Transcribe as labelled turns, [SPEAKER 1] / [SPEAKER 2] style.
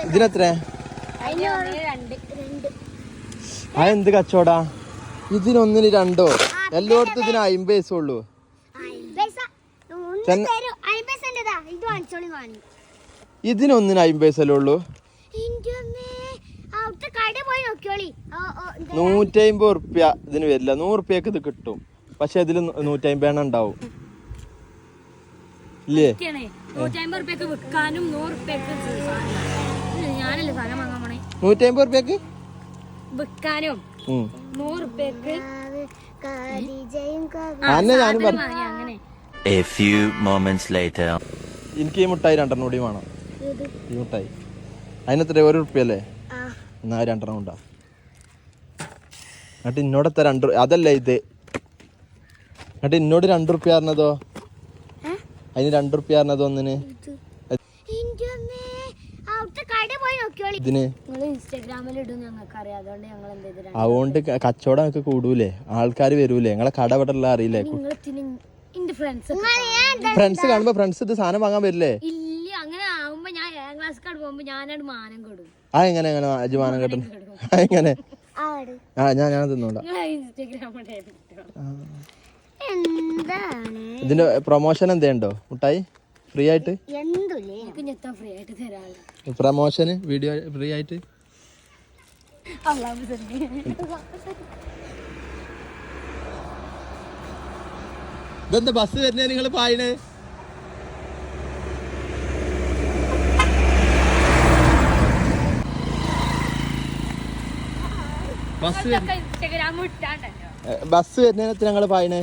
[SPEAKER 1] ഇതിനെത്ര? അതെന്ത് കച്ചവടാ? ഇതിനൊന്നിന് 2 എല്ലായിടത്തും ഇതിന് 50 പൈസ ഉള്ളൂ. ഇതിനൊന്നിന് 50 പൈസ അല്ലേ ഉള്ളൂ. 150 ഉറുപ്പ്യ ഇതിന് വരില്ല. 100 ഉറുപ്പ്യക്ക് ഇത് കിട്ടും. പക്ഷെ ഇതില് 150 ഉണ്ടാവും ഇല്ലേ? 150 ഉറുപ്പ്യക്ക്
[SPEAKER 2] വിൽക്കാനും 100 ഉറുപ്പ്യക്ക്
[SPEAKER 3] A few moments later.
[SPEAKER 1] എനിക്ക് ഈ മുട്ടായി 2 കൂടി വേണം. ഈ മുട്ടായി അതിനെത്ര? 1 ഉറുപ്പ്യല്ലേ? എന്നാ 2 ഉണ്ടാ. എന്നിട്ട് ഇന്നോടത്തെ 2 അതല്ല ഇത്. എന്നിട്ട് ഇന്നോട് 2 ഉറുപ്പ്യ പറഞ്ഞതോ? അതിന് 2 ഉറുപ്പ്യ പറഞ്ഞതോ ഒന്നിന്? ഇതിന് അതുകൊണ്ട് കച്ചവടം ഒക്കെ കൂടൂലേ? ആൾക്കാർ വരൂലേ? നിങ്ങളെ കട ഇവിടെ ഉള്ള അറിയില്ലേ? ഫ്രണ്ട്സ് കാണുമ്പോ ഫ്രണ്ട്സ് ഇത് സാധനം വാങ്ങാൻ വരില്ലേ? എങ്ങനെ അജുമാനം കേട്ടു? എങ്ങനെ? ഞാൻ തിന്നോളാം. ഇതിന്റെ പ്രൊമോഷൻ എന്തേണ്ടോ? മുട്ടായി ഫ്രീ ആയിട്ട്? പ്രൊമോഷന് വീഡിയോ ഫ്രീ ആയിട്ട്? ഇതെന്താ ബസ് വരുന്നേ? നിങ്ങൾ പായണേ? ബസ് വരുന്നതിനകത്ത് ഞങ്ങള് പായണേ?